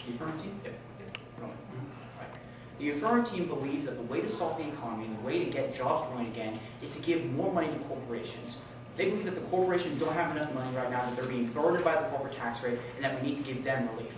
The affirmative team? Yep. Right. The affirmative team believes that the way to solve the economy and the way to get jobs going again is to give more money to corporations. They believe that the corporations don't have enough money right now, that they're being burdened by the corporate tax rate, and that we need to give them relief.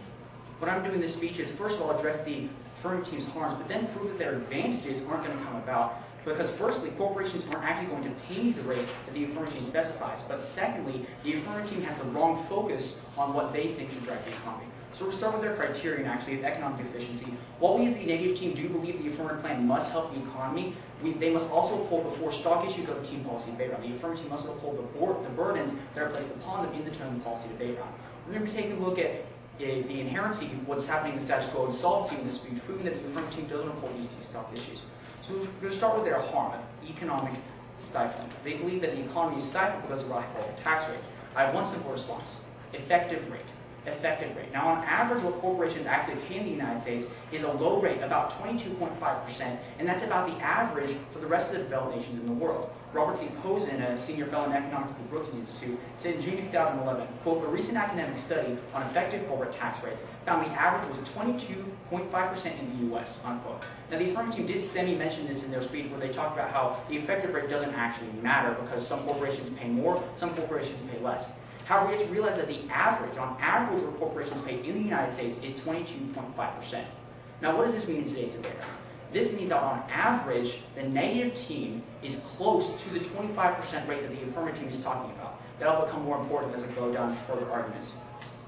What I'm doing in this speech is, first of all, address the affirmative team's harms, but then prove that their advantages aren't going to come about. Because firstly, corporations aren't actually going to pay the rate that the affirmative team specifies. But secondly, the affirmative team has the wrong focus on what they think should drive the economy. So we'll start with their criterion, actually, of economic efficiency. While we as the negative team do believe the affirmative plan must help the economy, they must also uphold the four stock issues of the team policy debate round. The affirmative team must uphold the burdens that are placed upon them in the term policy debate round. We're going to be taking a look at the inherency, what's happening in the status quo, and solvency in this speech, proving that the affirmative team doesn't uphold these two stock issues. So we're going to start with their harm, economic stifling. They believe that the economy is stifled because of a high tax rate. I have one simple response: effective rate. Effective rate. Now, on average, what corporations actually pay in the United States is a low rate, about 22.5%, and that's about the average for the rest of the developed nations in the world. Robert C. Posen, a senior fellow in economics at the Brookings Institute, said in June 2011, quote, "A recent academic study on effective corporate tax rates found the average was 22.5% in the U.S., unquote." Now, the affirmative team did semi-mention this in their speech, where they talked about how the effective rate doesn't actually matter because some corporations pay more, some corporations pay less. However, we have to realize that the average, on average, what corporations pay in the United States is 22.5%. Now, what does this mean in today's debate? This means that on average, the negative team is close to the 25% rate that the affirmative team is talking about. That'll become more important as we go down to further arguments.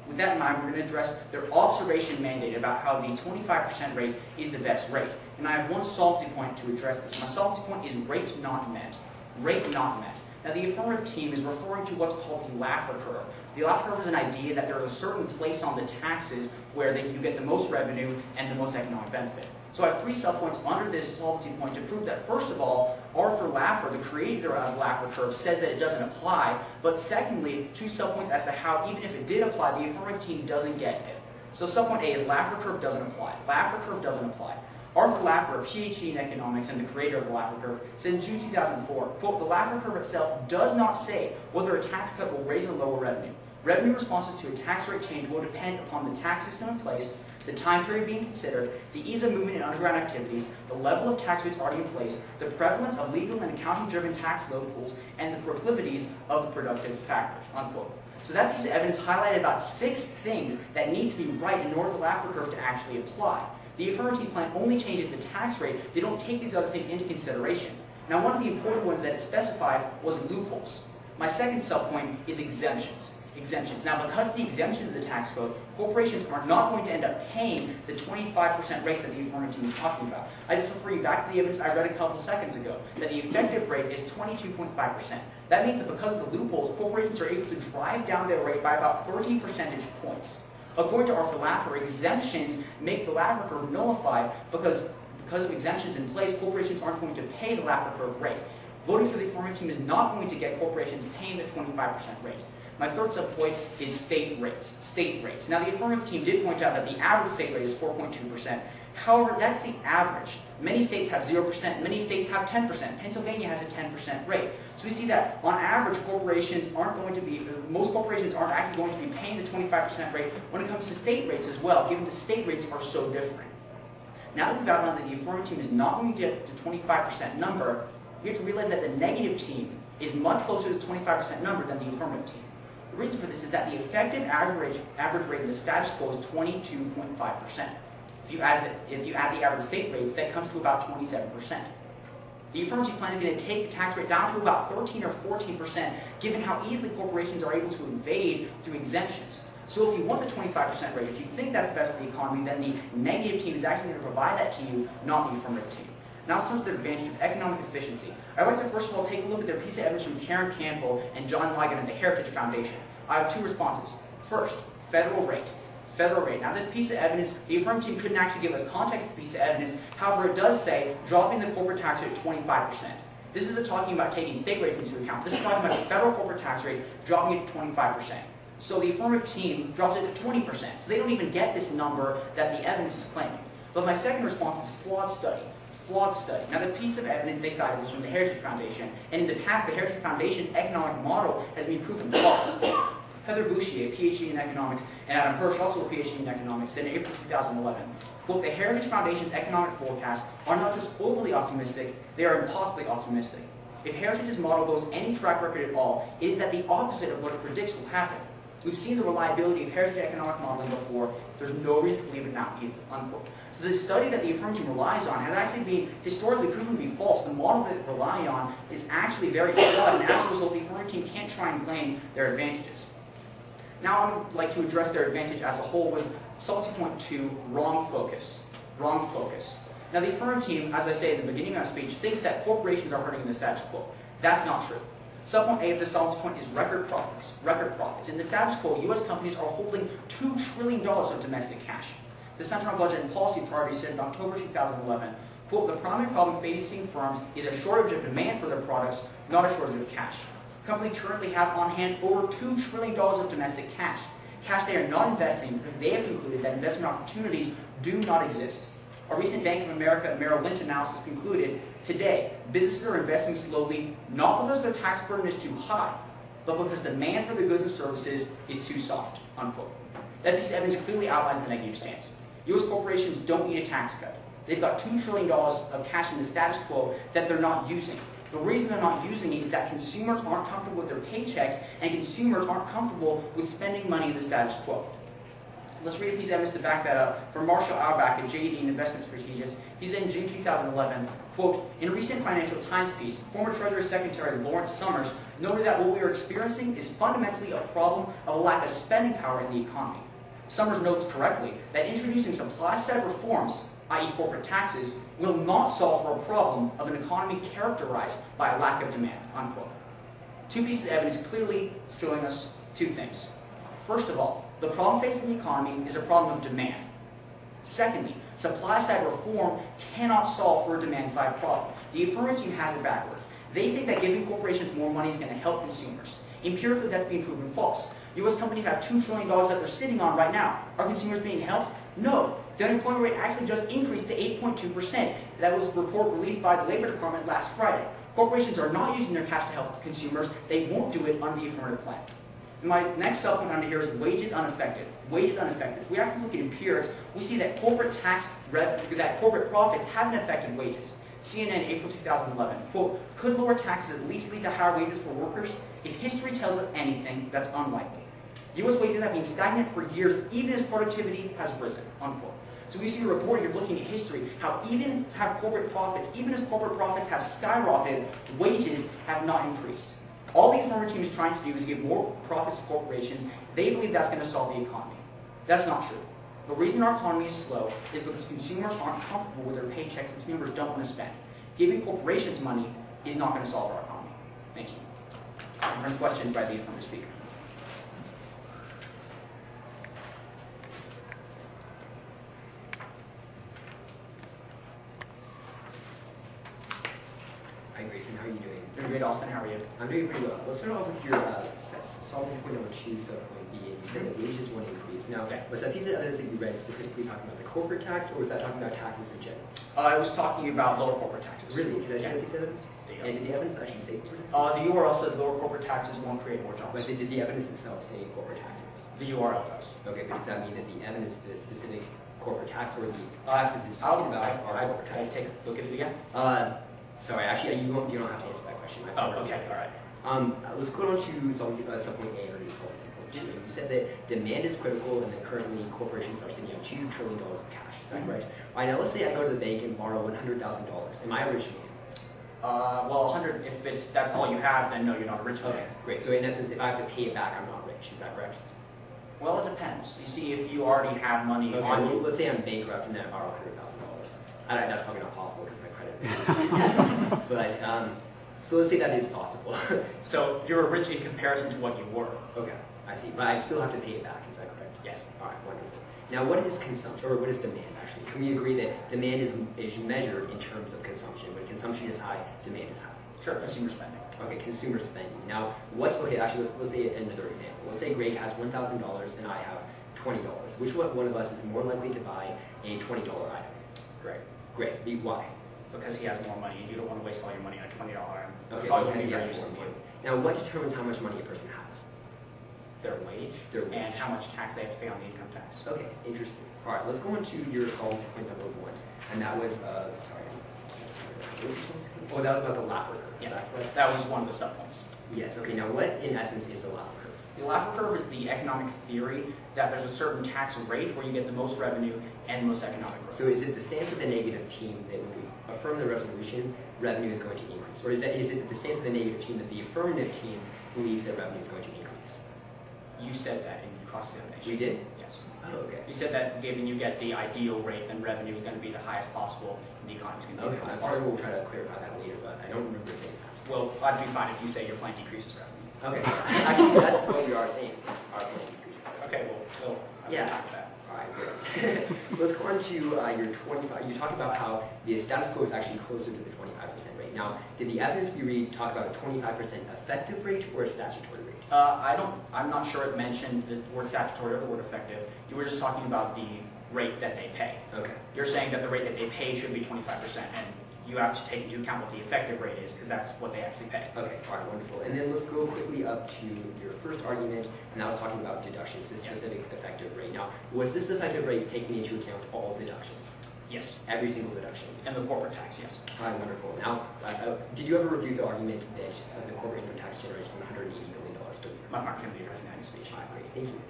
With that in mind, we're going to address their observation mandate about how the 25% rate is the best rate. And I have one solvency point to address this. My solvency point is rate not met. Rate not met. Now, the affirmative team is referring to what's called the Laffer curve. The Laffer curve is an idea that there is a certain place on the taxes where you get the most revenue and the most economic benefit. So I have three subpoints under this solvency point to prove that, first of all, Arthur Laffer, the creator of the Laffer curve, says that it doesn't apply. But secondly, two subpoints as to how, even if it did apply, the affirmative team doesn't get it. So subpoint A is Laffer curve doesn't apply. Laffer curve doesn't apply. Arthur Laffer, a PhD in economics and the creator of the Laffer curve, said in June 2004, quote, "The Laffer curve itself does not say whether a tax cut will raise or lower revenue. Revenue responses to a tax rate change will depend upon the tax system in place, the time period being considered, the ease of movement in underground activities, the level of tax rates already in place, the prevalence of legal and accounting-driven tax loopholes, and the proclivities of the productive factors," unquote. So that piece of evidence highlighted about 6 things that need to be right in order for the Laffer curve to actually apply. The affirmative plan only changes the tax rate. They don't take these other things into consideration. Now, one of the important ones that it specified was loopholes. My second subpoint is exemptions. Exemptions. Now, because of the exemptions of the tax code, corporations are not going to end up paying the 25% rate that the affirmative team is talking about. I just refer you back to the evidence I read a couple seconds ago, that the effective rate is 22.5%. That means that because of the loopholes, corporations are able to drive down their rate by about 30 percentage points. According to Arthur Laffer, exemptions make the Laffer curve nullified because of exemptions in place, corporations aren't going to pay the Laffer curve rate. Voting for the affirmative team is not going to get corporations paying the 25% rate. My third subpoint is state rates. State rates. Now, the affirmative team did point out that the average state rate is 4.2%. However, that's the average. Many states have 0%. Many states have 10%. Pennsylvania has a 10% rate. So we see that on average, most corporations aren't actually going to be paying the 25% rate when it comes to state rates as well, given the state rates are so different. Now that we've outlined that the affirmative team is not going to get the 25% number, we have to realize that the negative team is much closer to the 25% number than the affirmative team. The reason for this is that the effective average rate in the status quo is 22.5%. If you add the average state rates, that comes to about 27%. The affirmative plan is going to take the tax rate down to about 13 or 14%, given how easily corporations are able to evade through exemptions. So if you want the 25% rate, if you think that's best for the economy, then the negative team is actually going to provide that to you, not the affirmative team. Now let's turn to the advantage of economic efficiency. I'd like to first of all take a look at their piece of evidence from Karen Campbell and John Ligon at the Heritage Foundation. I have 2 responses. First, federal rate. Federal rate. Now this piece of evidence, the affirmative team couldn't actually give us context to the piece of evidence. However, it does say dropping the corporate tax rate to 25%. This isn't talking about taking state rates into account. This is talking about the federal corporate tax rate, dropping it to 25%. So the affirmative team drops it to 20%. So they don't even get this number that the evidence is claiming. But my second response is flawed study. Flawed study. Now the piece of evidence they cited was from the Heritage Foundation, and in the past the Heritage Foundation's economic model has been proven false. Heather Bouchier, a PhD in economics, and Adam Hirsch, also a PhD in economics, said in April 2011, quote, the Heritage Foundation's economic forecasts are not just overly optimistic, they are impossibly optimistic. If Heritage's model boasts any track record at all, it is that the opposite of what it predicts will happen. We've seen the reliability of Heritage economic modeling before. There's no reason to believe it now either, unquote. So the study that the Affirm team relies on has actually been historically proven to be false. The model that they rely on is actually very flawed, and as a result, the Affirm team can't try and claim their advantages. Now I would like to address their advantage as a whole with subtlety point 2, wrong focus. Wrong focus. Now the Affirm team, as I say at the beginning of my speech, thinks that corporations are hurting the status quo. That's not true. Subpoint A of the subtlety point is record profits. Record profits. In the status quo, U.S. companies are holding $2 trillion of domestic cash. The Center on Budget and Policy Priority said in October 2011, quote, the primary problem facing firms is a shortage of demand for their products, not a shortage of cash. Companies currently have on hand over $2 trillion of domestic cash. Cash they are not investing because they have concluded that investment opportunities do not exist. A recent Bank of America Merrill Lynch analysis concluded today, businesses are investing slowly, not because their tax burden is too high, but because demand for the goods and services is too soft, unquote. That piece of evidence clearly outlines the negative stance. U.S. corporations don't need a tax cut. They've got $2 trillion of cash in the status quo that they're not using. The reason they're not using it is that consumers aren't comfortable with their paychecks and consumers aren't comfortable with spending money in the status quo. Let's read a piece of evidence to back that up from Marshall Auerbach at JD Investment Strategist. He said in June 2011, quote, in a recent Financial Times piece, former Treasury Secretary Lawrence Summers noted that what we are experiencing is fundamentally a problem of a lack of spending power in the economy. Summers notes correctly that introducing supply-side reforms, i.e. corporate taxes, will not solve for a problem of an economy characterized by a lack of demand, unquote. Two pieces of evidence clearly showing us two things. First of all, the problem facing the economy is a problem of demand. Secondly, supply-side reform cannot solve for a demand-side problem. The Affirm team has it backwards. They think that giving corporations more money is going to help consumers. Empirically, that's being proven false. U.S. companies have $2 trillion that they're sitting on right now. Are consumers being helped? No. The unemployment rate actually just increased to 8.2%. That was a report released by the Labor Department last Friday. Corporations are not using their cash to help consumers. They won't do it under the affirmative plan. My next subpoint under here is wages unaffected. Wages unaffected. If we have to look at empirics, we see that corporate profits haven't affected wages. CNN, April 2011, quote, could lower taxes at least lead to higher wages for workers? If history tells us anything, that's unlikely. U.S. wages have been stagnant for years, even as productivity has risen, unquote. So we see a report here looking at history, how even as corporate profits have skyrocketed, wages have not increased. All the Affirm team is trying to do is give more profits to corporations. They believe that's going to solve the economy. That's not true. The reason our economy is slow is because consumers aren't comfortable with their paychecks. Consumers don't want to spend. Giving corporations money is not going to solve our economy. Thank you. Any questions by the Affirm speaker? Hi Grayson, how are you doing? Doing great, Austin. How are you? I'm doing pretty well. Let's start off with your solving point number 2, subpoint B. You said that wages won't increase. Now, was that piece of evidence that you read specifically talking about the corporate tax, or was that talking about taxes in general? I was talking about lower corporate taxes. Really? Can I see that piece of evidence? And did the evidence actually say corporate The taxes? URL says lower corporate taxes won't create more jobs. But did the evidence itself say corporate taxes? The URL does. Okay, but does that mean that the evidence, the specific corporate tax or the taxes it's talking about are corporate taxes? Take a look at it again. Sorry, actually, you don't have to answer that question. Okay, all right. Let's go on to subpoint A or subpoint 2. You said that demand is critical and that currently corporations are sitting on $2 trillion of cash. Is that correct? All right, now let's say I go to the bank and borrow $100,000. Am I a rich man? Well, 100. If that's all you have, then no, you're not a rich man. Okay, great. So in essence, if I have to pay it back, I'm not rich. Is that correct? Well, it depends. You see, if you already have money on you. Let's say I'm bankrupt and then I borrow $100,000. That's probably not possible because my credit. But so let's say that is possible. So you're rich in comparison to what you were. Okay, I see. But I still have to pay it back. Is that correct? Yes. All right, wonderful. Now, what is consumption, or what is demand, actually? Can we agree that demand is measured in terms of consumption? When consumption is high, demand is high. Sure, consumer spending. Okay, consumer spending. Now, actually, let's say another example. Let's say Greg has $1,000 and I have $20. Which one of us is more likely to buy a $20 item? Greg. Greg. Why? Because he has more money and you don't want to waste all your money on a $20 item. Okay, because he has more money. Now, what determines how much money a person has? their wage, and how much tax they have to pay on the income tax. Okay, interesting. All right, let's go into your solvency point number 1, and that was sorry. Oh, that was about the Laffer curve. Yeah, Is that correct? that was one of the subpoints. Yes. Okay. Now, what in essence is the Laffer curve? The Laffer curve is the economic theory that there's a certain tax rate where you get the most revenue and the most economic growth. So, is it the stance of the negative team that when we affirm the resolution, revenue is going to increase, or is it the stance of the negative team that the affirmative team believes that revenue is going to increase? You said that in cross-examination. We did? Yes. Oh, okay. You said that given you get the ideal rate, then revenue is going to be the highest possible, and the economy is going to be the highest Probably possible. we'll try to clarify that later, but I don't remember saying that. Well, I'd be fine if you say your plan decreases revenue. Okay. Actually, that's what we are saying. Our plan decreases. Okay, well, I'm Yeah. fine with that. All right, great. Let's go on to your 25. You talked about how the status quo is actually closer to the 25% rate. Now, did the evidence we read talk about a 25% effective rate or a statutory rate? I'm not sure it mentioned the word statutory or the word effective. You were just talking about the rate that they pay. Okay. You're saying that the rate that they pay should be 25%, and you have to take into account what the effective rate is, because that's what they actually pay. Okay, all right, wonderful. And then let's go quickly up to your first argument, and that was talking about deductions, the specific effective rate. Now, was this effective rate taking into account all deductions? Yes. Every single deduction? And the corporate tax, yes. All right, wonderful. Now, did you ever review the argument that the corporate income tax generates $180 million per year? I'm not going to be addressing that in speech. All right, great. Thank you.